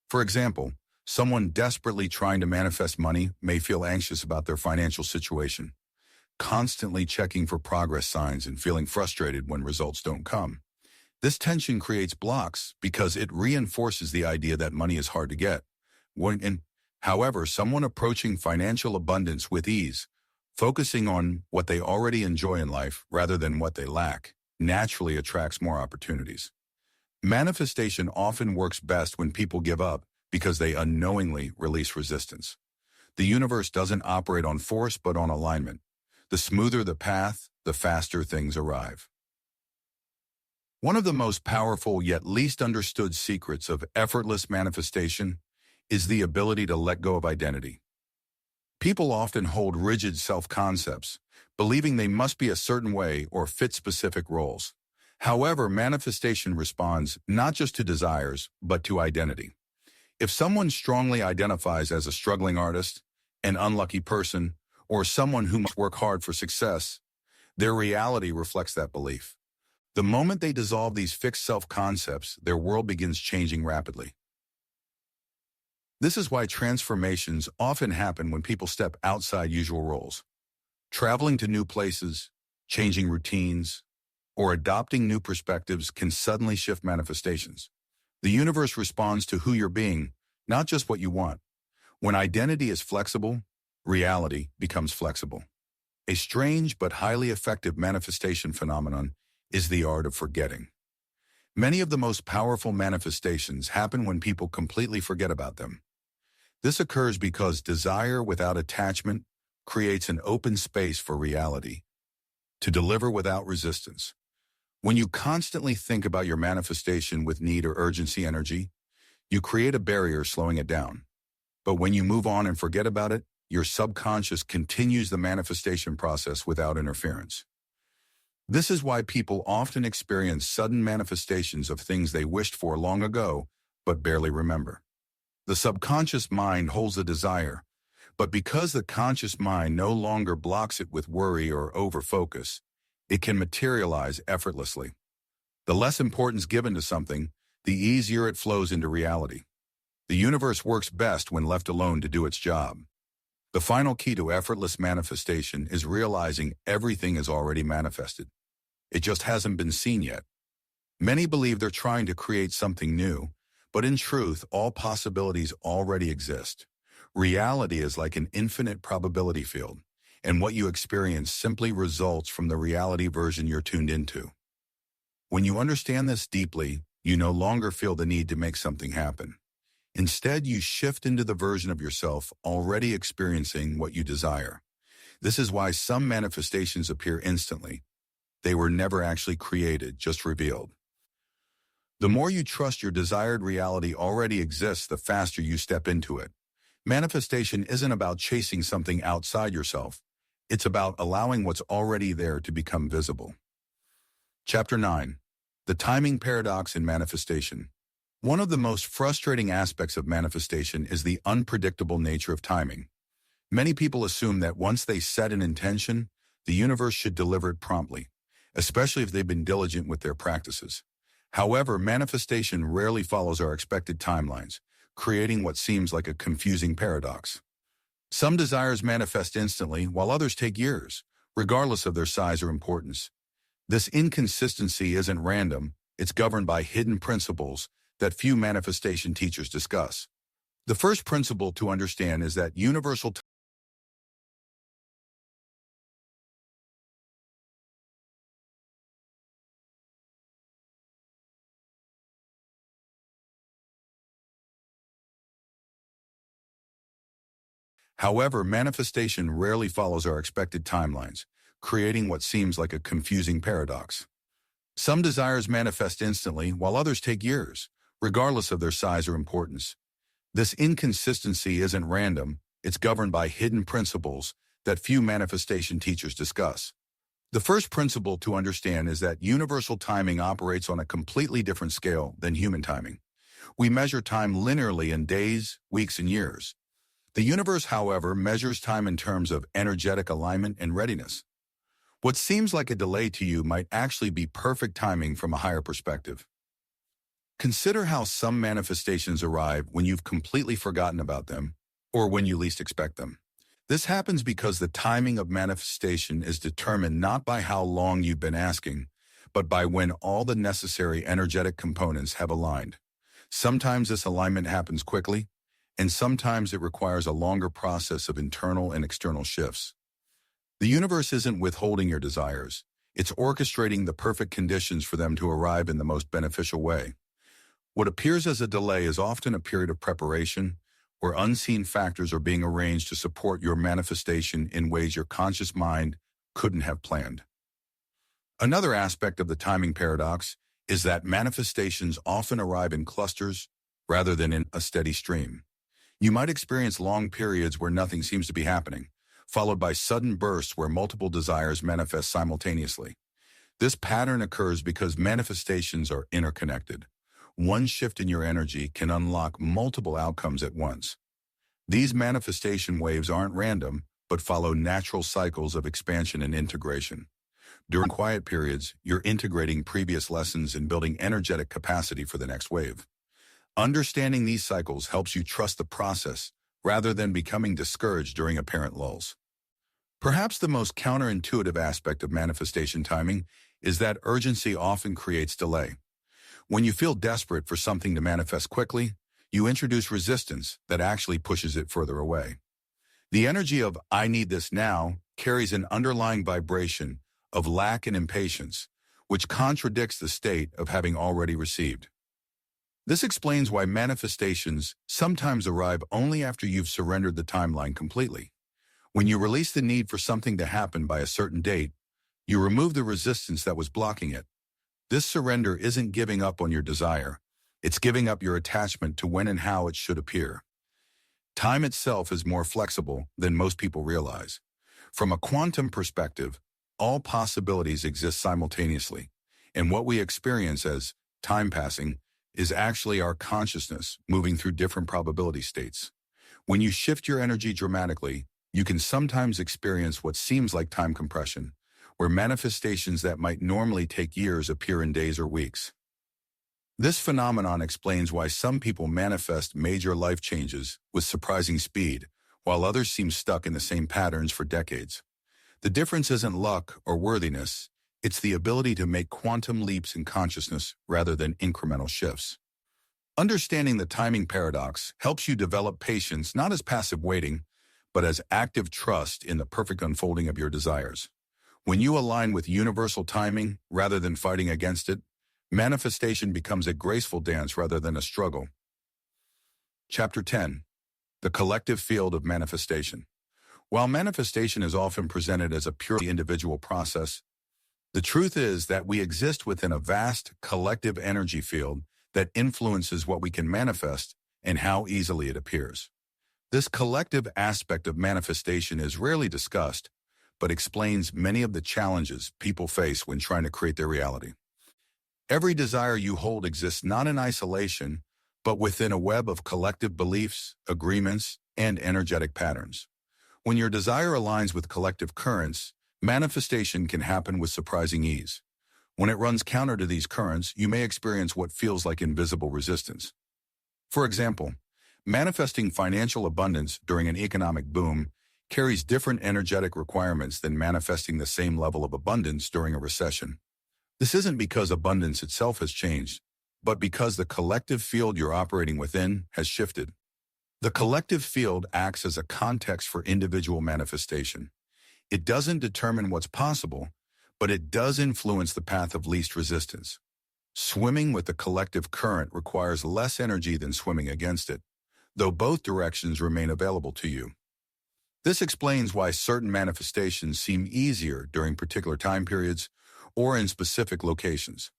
For example, Someone desperately trying to manifest money may feel anxious about their financial situation, constantly checking for progress signs and feeling frustrated when results don't come. This tension creates blocks because it reinforces the idea that money is hard to get. However, someone approaching financial abundance with ease, focusing on what they already enjoy in life rather than what they lack, naturally attracts more opportunities. Manifestation often works best when people give up because they unknowingly release resistance. The universe doesn't operate on force but on alignment. The smoother the path, the faster things arrive. One of the most powerful yet least understood secrets of effortless manifestation is the ability to let go of identity. People often hold rigid self-concepts, believing they must be a certain way or fit specific roles. However, manifestation responds not just to desires, but to identity. If someone strongly identifies as a struggling artist, an unlucky person, or someone who must work hard for success, their reality reflects that belief. The moment they dissolve these fixed self-concepts, their world begins changing rapidly. This is why transformations often happen when people step outside usual roles. Traveling to new places, changing routines, or adopting new perspectives can suddenly shift manifestations. The universe responds to who you're being, not just what you want. When identity is flexible, reality becomes flexible. A strange but highly effective manifestation phenomenon is the art of forgetting. Many of the most powerful manifestations happen when people completely forget about them. This occurs because desire without attachment creates an open space for reality to deliver without resistance. When you constantly think about your manifestation with need or urgency energy, you create a barrier slowing it down. But when you move on and forget about it, your subconscious continues the manifestation process without interference. This is why people often experience sudden manifestations of things they wished for long ago, but barely remember. The subconscious mind holds a desire, but because the conscious mind no longer blocks it with worry or overfocus, it can materialize effortlessly. The less importance given to something, the easier it flows into reality. The universe works best when left alone to do its job. The final key to effortless manifestation is realizing everything is already manifested. It just hasn't been seen yet. Many believe they're trying to create something new, but in truth, all possibilities already exist. Reality is like an infinite probability field, and what you experience simply results from the reality version you're tuned into. When you understand this deeply, you no longer feel the need to make something happen. Instead, you shift into the version of yourself already experiencing what you desire. This is why some manifestations appear instantly. They were never actually created, just revealed. The more you trust your desired reality already exists, the faster you step into it. Manifestation isn't about chasing something outside yourself. It's about allowing what's already there to become visible. Chapter 9. The Timing Paradox in Manifestation. One of the most frustrating aspects of manifestation is the unpredictable nature of timing. Many people assume that once they set an intention, the universe should deliver it promptly, especially if they've been diligent with their practices. However, manifestation rarely follows our expected timelines, creating what seems like a confusing paradox. Some desires manifest instantly, while others take years, regardless of their size or importance. This inconsistency isn't random, it's governed by hidden principles that few manifestation teachers discuss. The first principle to understand is that universal However, manifestation rarely follows our expected timelines, creating what seems like a confusing paradox. Some desires manifest instantly, while others take years, regardless of their size or importance. This inconsistency isn't random, it's governed by hidden principles that few manifestation teachers discuss. The first principle to understand is that universal timing operates on a completely different scale than human timing. We measure time linearly in days, weeks, and years. The universe, however, measures time in terms of energetic alignment and readiness. What seems like a delay to you might actually be perfect timing from a higher perspective. Consider how some manifestations arrive when you've completely forgotten about them or when you least expect them. This happens because the timing of manifestation is determined not by how long you've been asking, but by when all the necessary energetic components have aligned. Sometimes this alignment happens quickly, and sometimes it requires a longer process of internal and external shifts. The universe isn't withholding your desires. It's orchestrating the perfect conditions for them to arrive in the most beneficial way. What appears as a delay is often a period of preparation, where unseen factors are being arranged to support your manifestation in ways your conscious mind couldn't have planned. Another aspect of the timing paradox is that manifestations often arrive in clusters rather than in a steady stream. You might experience long periods where nothing seems to be happening, followed by sudden bursts where multiple desires manifest simultaneously. This pattern occurs because manifestations are interconnected. One shift in your energy can unlock multiple outcomes at once. These manifestation waves aren't random, but follow natural cycles of expansion and integration. During quiet periods, you're integrating previous lessons and building energetic capacity for the next wave. Understanding these cycles helps you trust the process rather than becoming discouraged during apparent lulls. Perhaps the most counterintuitive aspect of manifestation timing is that urgency often creates delay. When you feel desperate for something to manifest quickly, you introduce resistance that actually pushes it further away. The energy of "I need this now" carries an underlying vibration of lack and impatience, which contradicts the state of having already received. This explains why manifestations sometimes arrive only after you've surrendered the timeline completely. When you release the need for something to happen by a certain date, you remove the resistance that was blocking it. This surrender isn't giving up on your desire. It's giving up your attachment to when and how it should appear. Time itself is more flexible than most people realize. From a quantum perspective, all possibilities exist simultaneously, and what we experience as time passing is actually our consciousness moving through different probability states. When you shift your energy dramatically, you can sometimes experience what seems like time compression, where manifestations that might normally take years appear in days or weeks. This phenomenon explains why some people manifest major life changes with surprising speed, while others seem stuck in the same patterns for decades. The difference isn't luck or worthiness, it's the ability to make quantum leaps in consciousness rather than incremental shifts. Understanding the timing paradox helps you develop patience not as passive waiting, but as active trust in the perfect unfolding of your desires. When you align with universal timing rather than fighting against it, manifestation becomes a graceful dance rather than a struggle. Chapter 10. The Collective Field of Manifestation. While manifestation is often presented as a purely individual process, the truth is that we exist within a vast collective energy field that influences what we can manifest and how easily it appears. This collective aspect of manifestation is rarely discussed, but explains many of the challenges people face when trying to create their reality. Every desire you hold exists not in isolation, but within a web of collective beliefs, agreements, and energetic patterns. When your desire aligns with collective currents, manifestation can happen with surprising ease. When it runs counter to these currents, you may experience what feels like invisible resistance. For example, manifesting financial abundance during an economic boom carries different energetic requirements than manifesting the same level of abundance during a recession. This isn't because abundance itself has changed, but because the collective field you're operating within has shifted. The collective field acts as a context for individual manifestation. It doesn't determine what's possible, but it does influence the path of least resistance. Swimming with the collective current requires less energy than swimming against it, though both directions remain available to you. This explains why certain manifestations seem easier during particular time periods or in specific locations.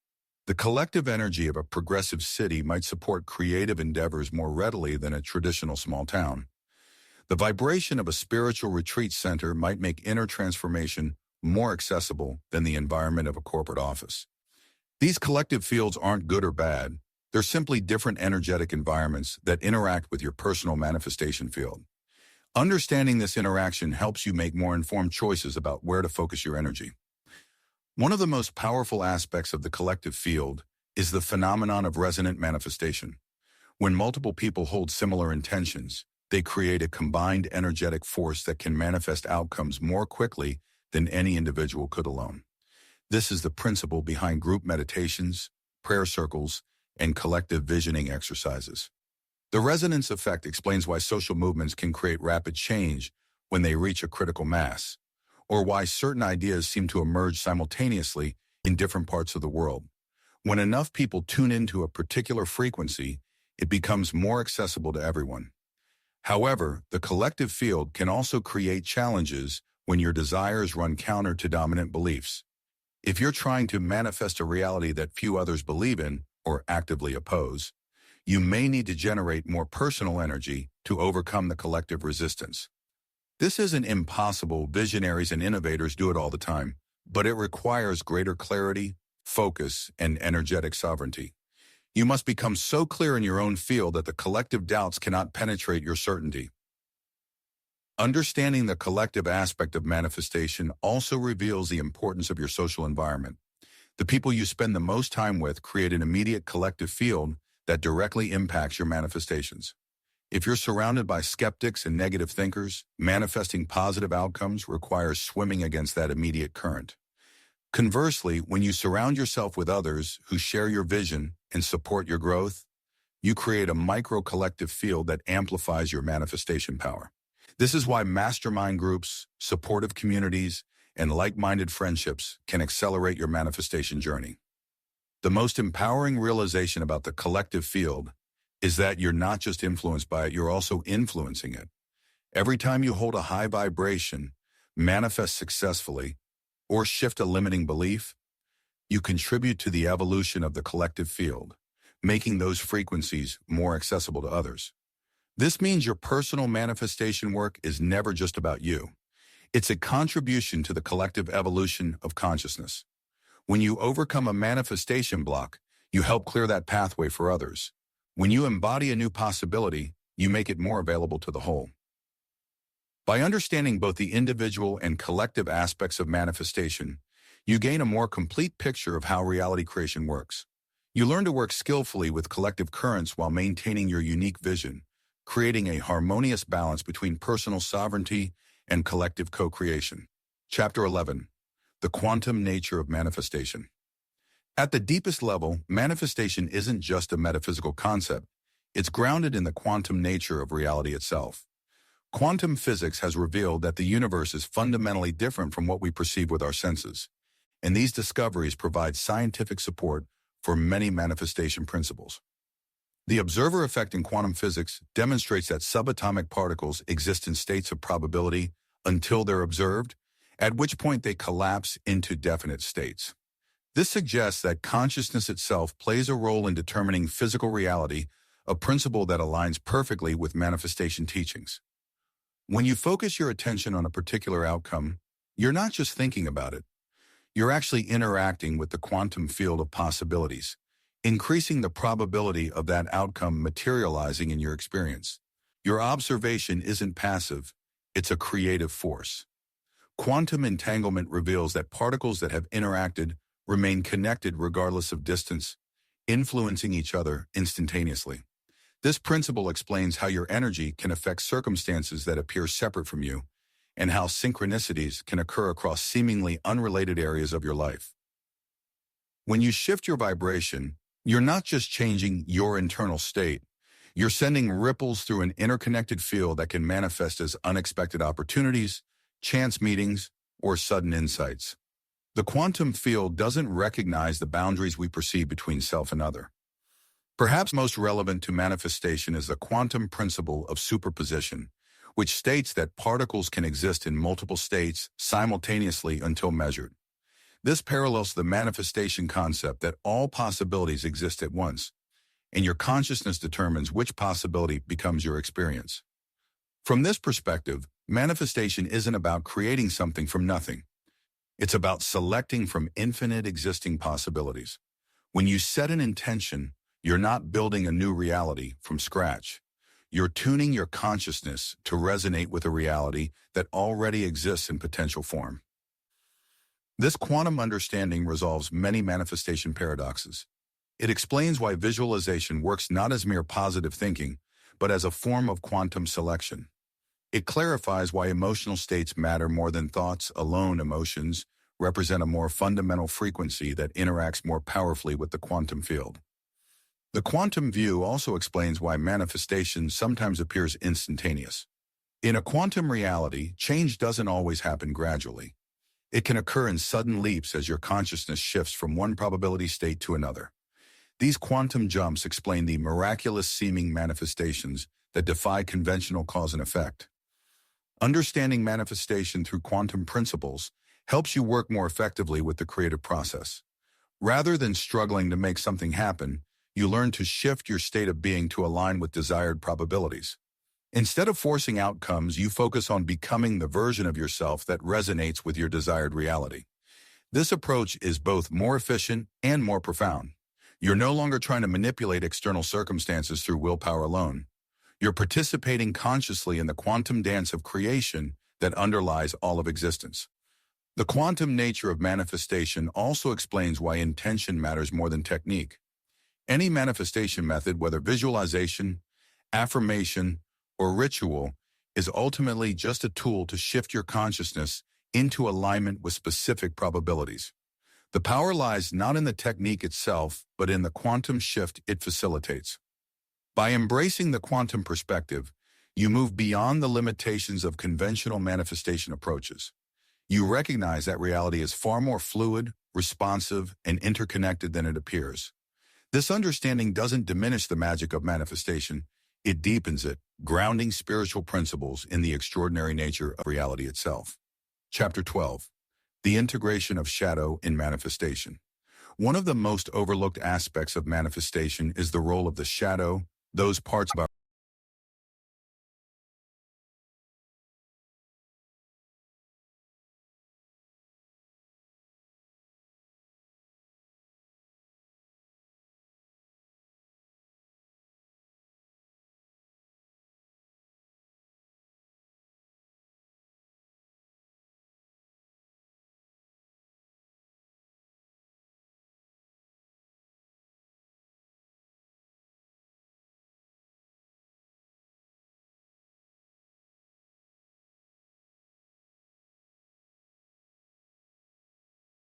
The collective energy of a progressive city might support creative endeavors more readily than a traditional small town. The vibration of a spiritual retreat center might make inner transformation more accessible than the environment of a corporate office. These collective fields aren't good or bad. They're simply different energetic environments that interact with your personal manifestation field. Understanding this interaction helps you make more informed choices about where to focus your energy. One of the most powerful aspects of the collective field is the phenomenon of resonant manifestation. When multiple people hold similar intentions, they create a combined energetic force that can manifest outcomes more quickly than any individual could alone. This is the principle behind group meditations, prayer circles, and collective visioning exercises. The resonance effect explains why social movements can create rapid change when they reach a critical mass, or why certain ideas seem to emerge simultaneously in different parts of the world. When enough people tune into a particular frequency, it becomes more accessible to everyone. However, the collective field can also create challenges when your desires run counter to dominant beliefs. If you're trying to manifest a reality that few others believe in or actively oppose, you may need to generate more personal energy to overcome the collective resistance. This isn't impossible. Visionaries and innovators do it all the time, but it requires greater clarity, focus, and energetic sovereignty. You must become so clear in your own field that the collective doubts cannot penetrate your certainty. Understanding the collective aspect of manifestation also reveals the importance of your social environment. The people you spend the most time with create an immediate collective field that directly impacts your manifestations. If you're surrounded by skeptics and negative thinkers, manifesting positive outcomes requires swimming against that immediate current. Conversely, when you surround yourself with others who share your vision and support your growth, you create a micro-collective field that amplifies your manifestation power. This is why mastermind groups, supportive communities, and like-minded friendships can accelerate your manifestation journey. The most empowering realization about the collective field is that you're not just influenced by it, you're also influencing it. Every time you hold a high vibration, manifest successfully, or shift a limiting belief, you contribute to the evolution of the collective field, making those frequencies more accessible to others. This means your personal manifestation work is never just about you. It's a contribution to the collective evolution of consciousness. When you overcome a manifestation block, you help clear that pathway for others. When you embody a new possibility, you make it more available to the whole. By understanding both the individual and collective aspects of manifestation, you gain a more complete picture of how reality creation works. You learn to work skillfully with collective currents while maintaining your unique vision, creating a harmonious balance between personal sovereignty and collective co-creation. Chapter 11. The Quantum Nature of Manifestation. At the deepest level, manifestation isn't just a metaphysical concept. It's grounded in the quantum nature of reality itself. Quantum physics has revealed that the universe is fundamentally different from what we perceive with our senses, and these discoveries provide scientific support for many manifestation principles. The observer effect in quantum physics demonstrates that subatomic particles exist in states of probability until they're observed, at which point they collapse into definite states. This suggests that consciousness itself plays a role in determining physical reality, a principle that aligns perfectly with manifestation teachings. When you focus your attention on a particular outcome, you're not just thinking about it. You're actually interacting with the quantum field of possibilities, increasing the probability of that outcome materializing in your experience. Your observation isn't passive, it's a creative force. Quantum entanglement reveals that particles that have interacted remain connected regardless of distance, influencing each other instantaneously. This principle explains how your energy can affect circumstances that appear separate from you, and how synchronicities can occur across seemingly unrelated areas of your life. When you shift your vibration, you're not just changing your internal state, you're sending ripples through an interconnected field that can manifest as unexpected opportunities, chance meetings, or sudden insights. The quantum field doesn't recognize the boundaries we perceive between self and other. Perhaps most relevant to manifestation is the quantum principle of superposition, which states that particles can exist in multiple states simultaneously until measured. This parallels the manifestation concept that all possibilities exist at once, and your consciousness determines which possibility becomes your experience. From this perspective, manifestation isn't about creating something from nothing. It's about selecting from infinite existing possibilities. When you set an intention, you're not building a new reality from scratch. You're tuning your consciousness to resonate with a reality that already exists in potential form. This quantum understanding resolves many manifestation paradoxes. It explains why visualization works not as mere positive thinking, but as a form of quantum selection. It clarifies why emotional states matter more than thoughts alone. Emotions represent a more fundamental frequency that interacts more powerfully with the quantum field. The quantum view also explains why manifestation sometimes appears instantaneous. In a quantum reality, change doesn't always happen gradually. It can occur in sudden leaps as your consciousness shifts from one probability state to another. These quantum jumps explain the miraculous-seeming manifestations that defy conventional cause and effect. Understanding manifestation through quantum principles helps you work more effectively with the creative process. Rather than struggling to make something happen, you learn to shift your state of being to align with desired probabilities. Instead of forcing outcomes, you focus on becoming the version of yourself that resonates with your desired reality. This approach is both more efficient and more profound. You're no longer trying to manipulate external circumstances through willpower alone. You're participating consciously in the quantum dance of creation that underlies all of existence. The quantum nature of manifestation also explains why intention matters more than technique. Any manifestation method, whether visualization, affirmation, or ritual, is ultimately just a tool to shift your consciousness into alignment with specific probabilities. The power lies not in the technique itself, but in the quantum shift it facilitates. By embracing the quantum perspective, you move beyond the limitations of conventional manifestation approaches. You recognize that reality is far more fluid, responsive, and interconnected than it appears. This understanding doesn't diminish the magic of manifestation, it deepens it, grounding spiritual principles in the extraordinary nature of reality itself. Chapter 12. The integration of shadow in manifestation. One of the most overlooked aspects of manifestation is the role of the shadow, those parts of our